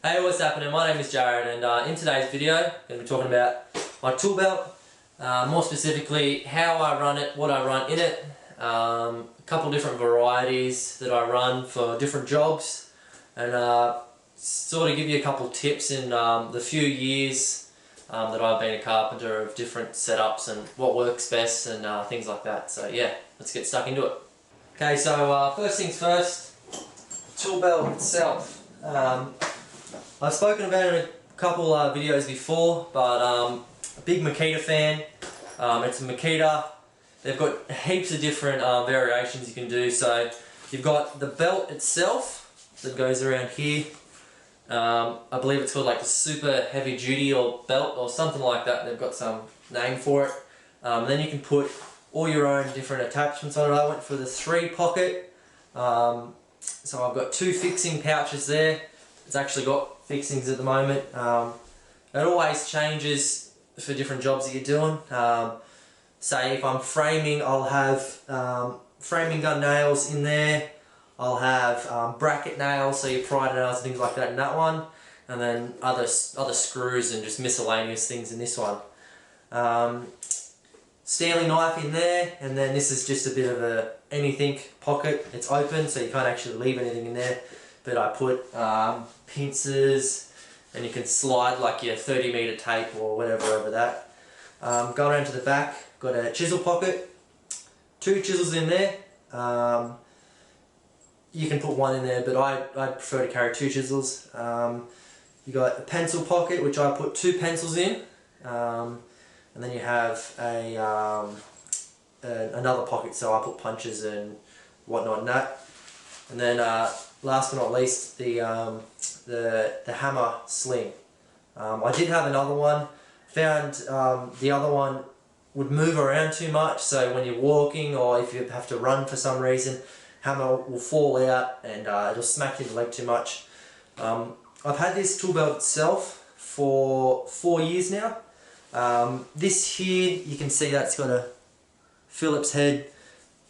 Hey, what's happening? My name is Jared, and in today's video I'm going to be talking about my tool belt, more specifically how I run it, what I run in it, a couple different varieties that I run for different jobs, and sort of give you a couple tips in the few years that I've been a carpenter of different setups and what works best and things like that. So yeah, let's get stuck into it. Okay, so first things first, tool belt itself. I've spoken about it in a couple videos before, but a big Makita fan. It's a Makita. They've got heaps of different variations you can do. So you've got the belt itself that goes around here. I believe it's called like the super heavy duty or belt or something like that. They've got some name for it. Then you can put all your own different attachments on it. I went for the 3-pocket. So I've got 2 fixing pouches there. It's actually got fixings at the moment. It always changes for different jobs that you're doing. Say if I'm framing, I'll have framing gun nails in there. I'll have bracket nails, so your pry nails and things like that in that one, and then other screws and just miscellaneous things in this one. Stanley knife in there, and then this is just a bit of a anything pocket. It's open, so you can't actually leave anything in there. But I put pincers, and you can slide like your 30-meter tape or whatever over that. Going around to the back, got a chisel pocket, 2 chisels in there. You can put 1 in there, but I prefer to carry 2 chisels. You got a pencil pocket, which I put 2 pencils in, and then you have another pocket, so I put punches and whatnot in that. And then last but not least, the hammer sling. I did have another one. Found the other one would move around too much, so when you're walking or if you have to run for some reason, hammer will fall out and it'll smack you in the leg too much. I've had this tool belt itself for 4 years now. This here, you can see that's got a Phillips head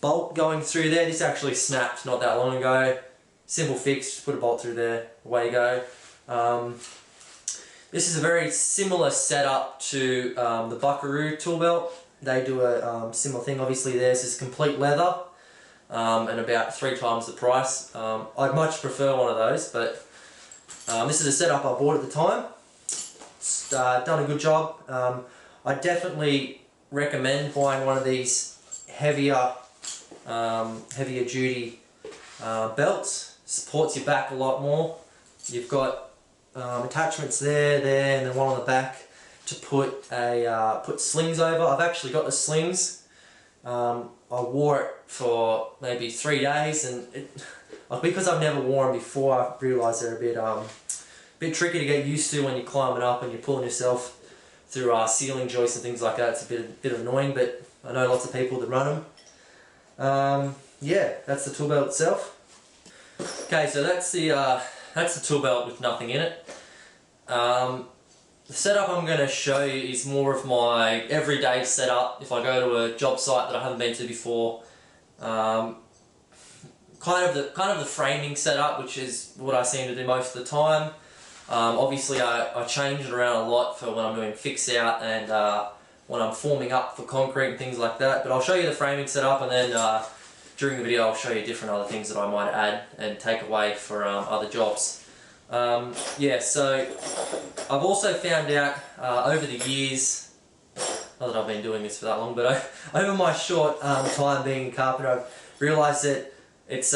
bolt going through there. This actually snapped not that long ago. Simple fix, just put a bolt through there, away you go. This is a very similar setup to the Buckaroo tool belt. They do a similar thing. Obviously theirs is complete leather and about 3 times the price. I'd much prefer one of those, but this is a setup I bought at the time. It's done a good job. I definitely recommend buying one of these heavier duty belts. Supports your back a lot more. You've got attachments there, and then one on the back to put slings over. I've actually got the slings. I wore it for maybe 3 days, and because I've never worn them before, I realised they're a bit tricky to get used to when you're climbing up and you're pulling yourself through ceiling joists and things like that. It's a bit annoying, but I know lots of people that run them. Yeah, that's the tool belt itself. Okay, so that's the tool belt with nothing in it. The setup I'm going to show you is more of my everyday setup if I go to a job site that I haven't been to before. Kind of the framing setup, which is what I seem to do most of the time. Obviously I change it around a lot for when I'm doing fix out and when I'm forming up for concrete and things like that. But I'll show you the framing setup, and then during the video I'll show you different other things that I might add and take away for other jobs. Yeah, so I've also found out over the years, not that I've been doing this for that long, but over my short time being a carpenter, I've realised that it's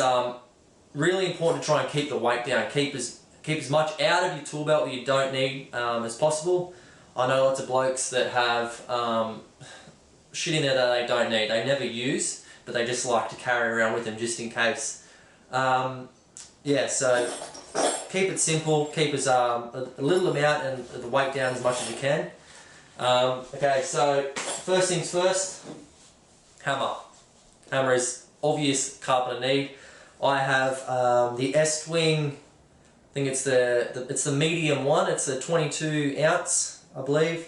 really important to try and keep the weight down, keep as much out of your tool belt that you don't need as possible. I know lots of blokes that have shit in there that they don't need, they never use, but they just like to carry around with them just in case. Yeah, so keep it simple, keep as a little amount and the weight down as much as you can. Okay, so first things first, hammer. Hammer is obvious carpenter need. I have the S-Twing. I think it's the medium one. It's a 22 ounce, I believe.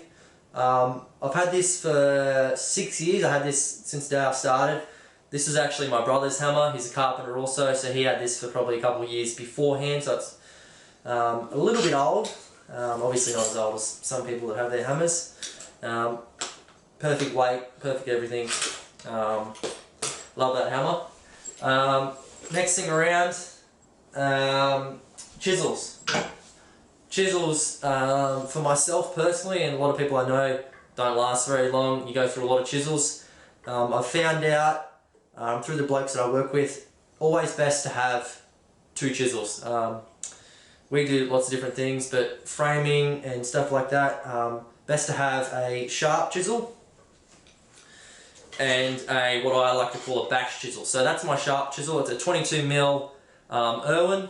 I've had this for 6 years. I had this since the day I started. This is actually my brother's hammer. He's a carpenter also, so he had this for probably a couple of years beforehand. So it's a little bit old, obviously not as old as some people that have their hammers. Perfect weight, perfect everything. Love that hammer. Next thing around, chisels. Chisels, for myself personally, and a lot of people I know, don't last very long. You go through a lot of chisels. I've found out through the blokes that I work with, always best to have 2 chisels. We do lots of different things, but framing and stuff like that, best to have a sharp chisel and a what I like to call a bash chisel. So that's my sharp chisel. It's a 22mm Irwin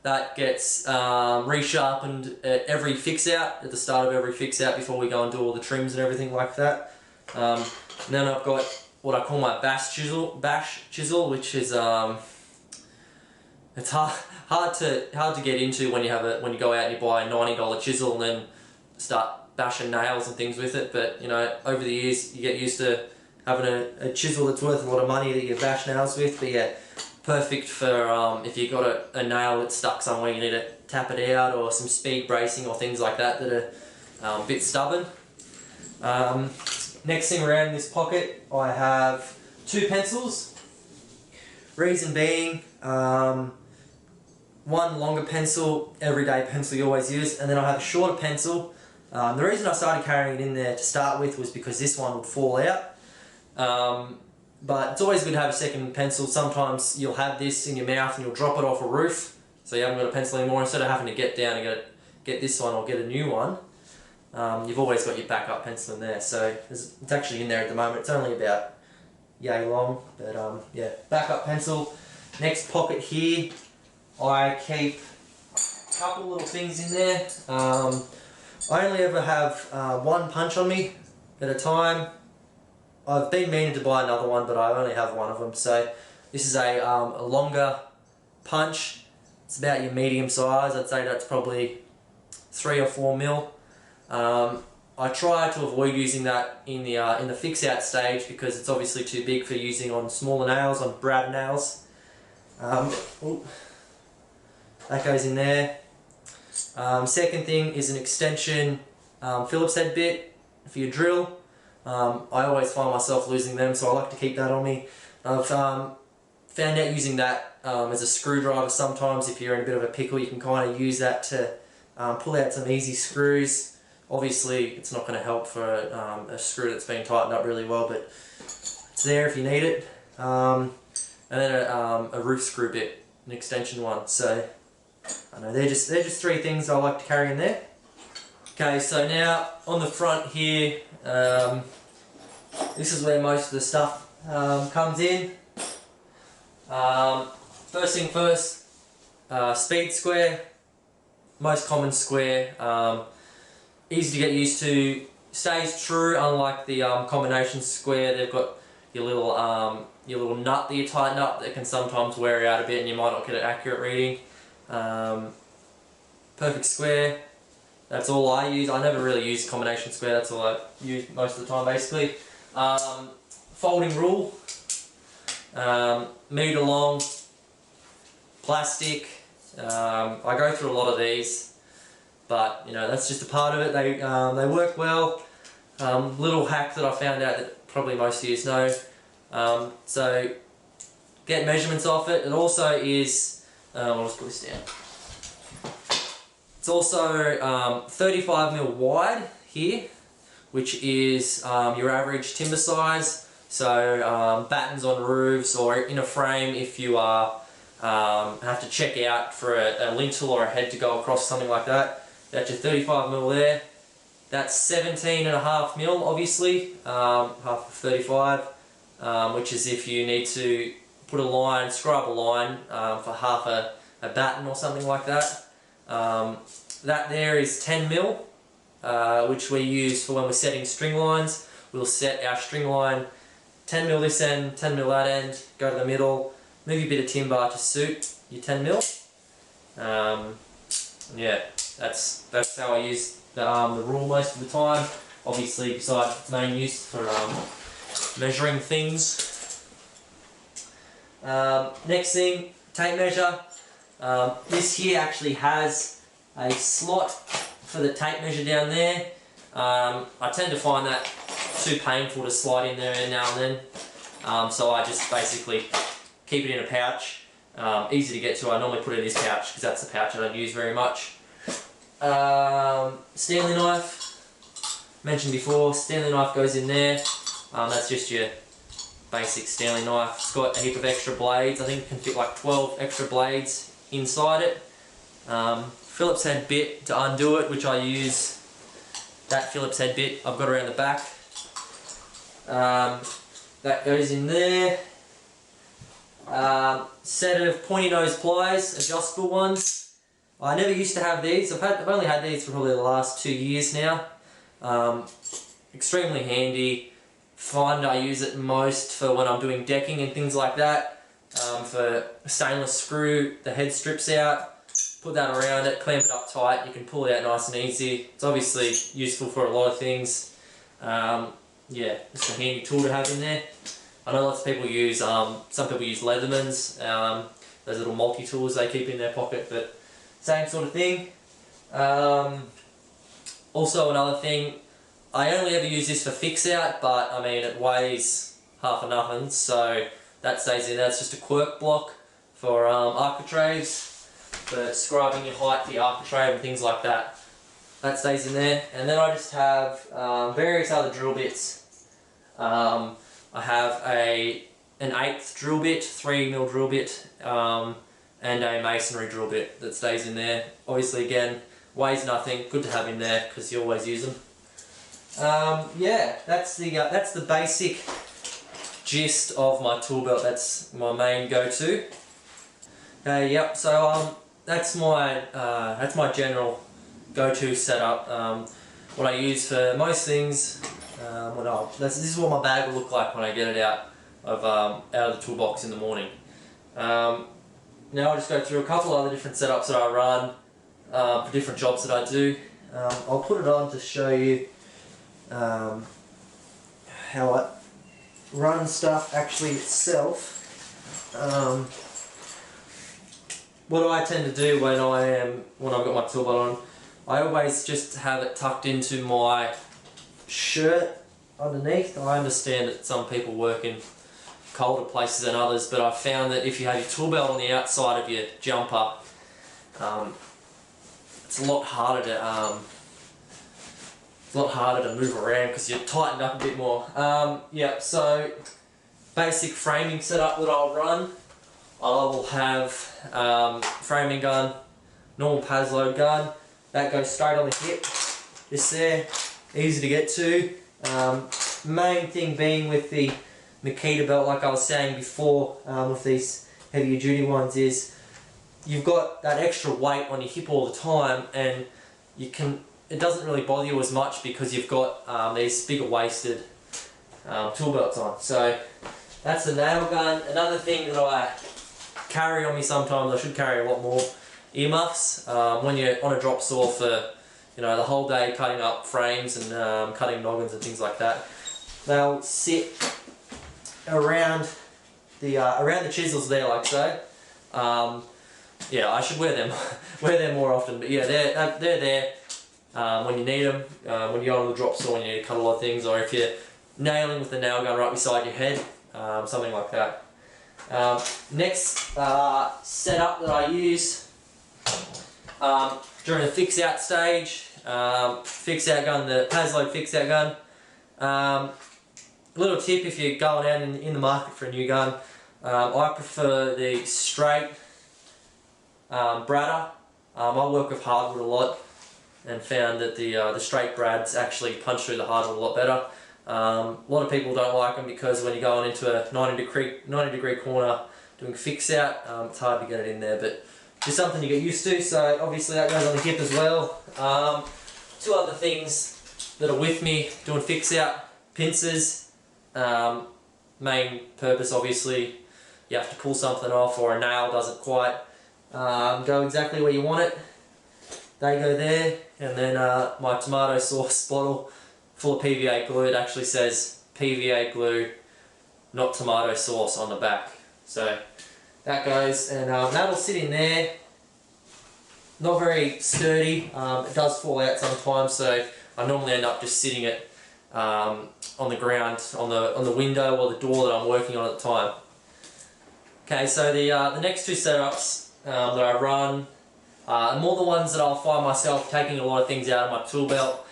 that gets resharpened at every fix out, at the start of every fix out before we go and do all the trims and everything like that. And then I've got what I call my bash chisel, which is it's hard to get into when you go out and you buy a $90 chisel and then start bashing nails and things with it. But you know, over the years you get used to having a chisel that's worth a lot of money that you bash nails with. But yeah, perfect for if you've got a nail that's stuck somewhere, you need to tap it out, or some speed bracing or things like that are a bit stubborn. Next thing around in this pocket, I have 2 pencils. Reason being, one longer pencil, everyday pencil you always use, and then I have a shorter pencil. The reason I started carrying it in there to start with was because this one would fall out. But it's always good to have a second pencil. Sometimes you'll have this in your mouth and you'll drop it off a roof, so you haven't got a pencil anymore. Instead of having to get down and get this one or get a new one, you've always got your backup pencil in there. So it's actually in there at the moment. It's only about yay long, but yeah, backup pencil. Next pocket here, I keep a couple little things in there. I only ever have one punch on me at a time. I've been meaning to buy another one, but I only have one of them. So this is a longer punch. It's about your medium size. I'd say that's probably 3 or 4 mil. I try to avoid using that in the fix out stage because it's obviously too big for using on smaller nails, on brad nails. That goes in there. Second thing is an extension Phillips head bit for your drill. I always find myself losing them, so I like to keep that on me. I've found out using that as a screwdriver sometimes. If you're in a bit of a pickle, you can kind of use that to pull out some easy screws. Obviously it's not going to help for a screw that's been tightened up really well, but it's there if you need it. And then a roof screw bit, an extension one. So I know they're just 3 things I like to carry in there. Okay, so now on the front here, this is where most of the stuff comes in. First thing first, speed square, most common square, easy to get used to, stays true unlike the combination square. They've got your little nut that you tighten up that can sometimes wear out a bit and you might not get an accurate reading. Perfect square, that's all I use. I never really use combination square, that's all I use most of the time basically. Folding rule, metre long, plastic. I go through a lot of these, but you know, that's just a part of it. They work well. Little hack that I found out that probably most of you know. So get measurements off it. It also is, I'll just put this down. It's also 35mm wide here, which is your average timber size. So battens on roofs or in a frame if you are have to check out for a lintel or a head to go across, something like that. That's your 35mm there. That's 17.5mm obviously, half of 35, which is if you need to put a line, scrub a line for half a batten or something like that. That there is 10mm, which we use for when we're setting string lines. We'll set our string line 10mm this end, 10mm that end, go to the middle, move your bit of timber to suit your 10mm. Yeah, that's how I use the rule most of the time. Obviously, besides its main use for measuring things. Next thing, tape measure. This here actually has a slot for the tape measure down there. I tend to find that too painful to slide in there now and then, so I just basically keep it in a pouch. Easy to get to. I normally put it in this pouch because that's the pouch I don't use very much. Stanley knife, mentioned before, Stanley knife goes in there. That's just your basic Stanley knife. It's got a heap of extra blades. I think it can fit like 12 extra blades inside it. Phillips head bit to undo it, which I use. That Phillips head bit I've got around the back. That goes in there. Set of pointy nose pliers, adjustable ones. I never used to have these. I've only had these for probably the last 2 years now. Extremely handy. Find I use it most for when I'm doing decking and things like that. For a stainless screw, the head strips out. Put that around it, clamp it up tight. You can pull it out nice and easy. It's obviously useful for a lot of things. Yeah, just a handy tool to have in there. I know lots of people use, some people use Leathermans, those little multi-tools they keep in their pocket, but same sort of thing. Also another thing, I only ever use this for fix out, but I mean it weighs half a nothing, so that stays in there. It's just a quirk block for architraves, for scribing your height for your architrave and things like that. That stays in there. And then I just have various other drill bits. I have an 1/8 drill bit, 3mm drill bit, and a masonry drill bit that stays in there. Obviously again, weighs nothing, good to have in there because you always use them. Yeah, that's the basic gist of my tool belt. That's my main go-to. Okay, yep. So that's my general go-to setup. What I use for most things. This is what my bag will look like when I get it out of the toolbox in the morning. Now I'll just go through a couple other different setups that I run for different jobs that I do. I'll put it on to show you how I run stuff actually itself. What I tend to do when I've got my tool belt on, I always just have it tucked into my shirt underneath. I understand that some people work in colder places than others, but I've found that if you have your tool belt on the outside of your jumper, it's a lot harder to move around because you're tightened up a bit more. Yeah, so basic framing setup that I'll run. I will have framing gun, normal PAS load gun. That goes straight on the hip, just there, easy to get to. Main thing being with the Makita belt, like I was saying before, with these heavier duty ones, is you've got that extra weight on your hip all the time, and it doesn't really bother you as much because you've got these bigger waisted tool belts on. So that's the nail gun. Another thing that I carry on me sometimes, I should carry a lot more, earmuffs. When you're on a drop saw for the whole day cutting up frames and cutting noggins and things like that, they'll sit around the chisels there, like so. Yeah, I should wear them more often, but yeah, they're there when you need them, when you're on the drop saw and you need to cut a lot of things, or if you're nailing with the nail gun right beside your head, something like that. Next setup that I use during the fix out stage, fix out gun, the PAS load fix out gun. Little tip if you're going out in the market for a new gun, I prefer the straight bradder. I work with hardwood a lot and found that the straight brads actually punch through the hardwood a lot better. A lot of people don't like them because when you're going into a 90 degree corner doing fix out, it's hard to get it in there, but just something you get used to. So obviously that goes on the hip as well. Two other things that are with me doing fix out: pincers. Main purpose, obviously, you have to pull something off or a nail doesn't quite go exactly where you want it. They go there, and then my tomato sauce bottle full of PVA glue. It actually says PVA glue, not tomato sauce on the back. So that goes, and that'll sit in there. not very sturdy. It does fall out sometimes, so I normally end up just sitting it on the ground, on the window or the door that I'm working on at the time. Okay, so the next two setups that I run are more the ones that I'll find myself taking a lot of things out of my tool belt,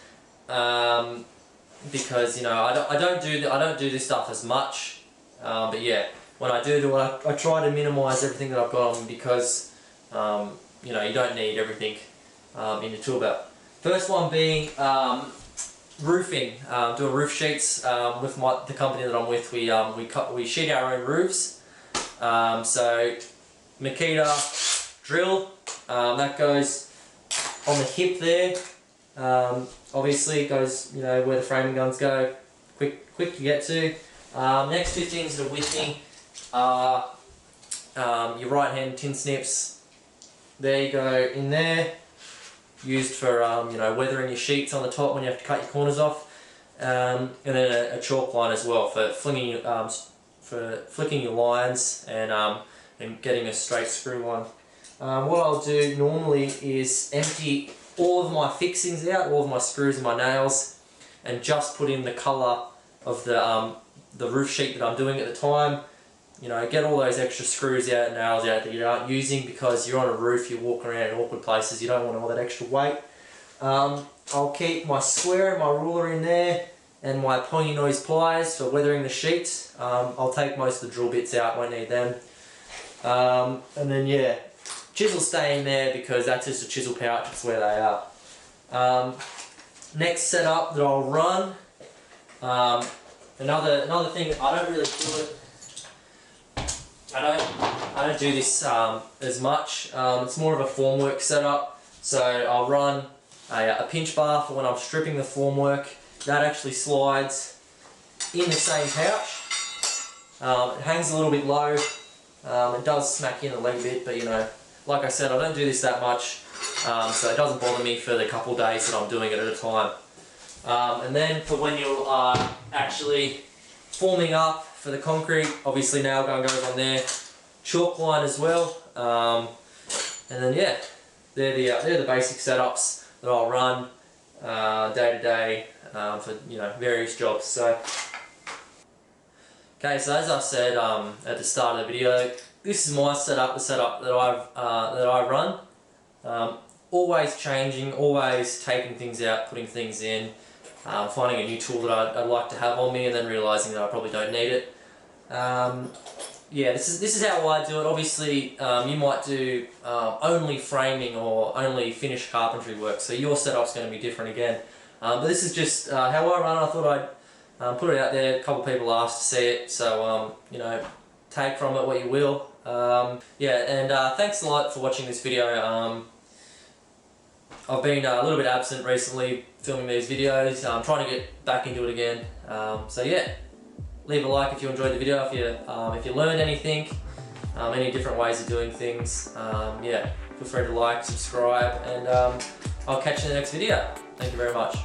because you know I don't do this stuff as much, but yeah, when I do it, I try to minimise everything that I've got on, because you know, you don't need everything in your tool belt. First one being roofing, doing roof sheets with the company that I'm with. We sheet our own roofs. So Makita drill, that goes on the hip there. Obviously it goes, you know, where the framing guns go, quick to get to. Next two things that are with me are your right hand tin snips. There you go, in there, used for you know, weathering your sheets on the top when you have to cut your corners off, and then a chalk line as well for flinging flicking your lines and getting a straight screw line. What I'll do normally is empty all of my fixings out, all of my screws and my nails, and just put in the colour of the roof sheet that I'm doing at the time. You know, get all those extra screws out and nails out that you aren't using, because you're on a roof, you're walking around in awkward places, you don't want all that extra weight. I'll keep my square and my ruler in there, and my pointy nose pliers for weathering the sheets. I'll take most of the drill bits out, won't need them. And then yeah, chisels stay in there because that's just a chisel pouch, it's where they are. Next setup that I'll run, another thing, I don't really do it. I don't do this as much. It's more of a formwork setup. So I'll run a pinch bar for when I'm stripping the formwork. That actually slides in the same pouch. It hangs a little bit low. It does smack in a leg bit, but you know, like I said, I don't do this that much, so it doesn't bother me for the couple days that I'm doing it at a time. And then for when you are actually forming up for the concrete, obviously nail gun goes on there, chalk line as well, and then yeah, they're the basic setups that I'll run day to day for, you know, various jobs. So okay, so as I said at the start of the video, this is my setup, the setup that I run. Always changing, always taking things out, putting things in, finding a new tool that I'd like to have on me, and then realising that I probably don't need it. Yeah, this is how I do it. Obviously, you might do only framing or only finished carpentry work, so your setup's going to be different again. But this is just how I run. I thought I'd put it out there. A couple of people asked to see it, so you know, take from it what you will. Yeah, and thanks a lot for watching this video. I've been a little bit absent recently filming these videos. I'm trying to get back into it again. So yeah, leave a like if you enjoyed the video, if you learned anything, any different ways of doing things. Yeah, feel free to like, subscribe, and I'll catch you in the next video. Thank you very much.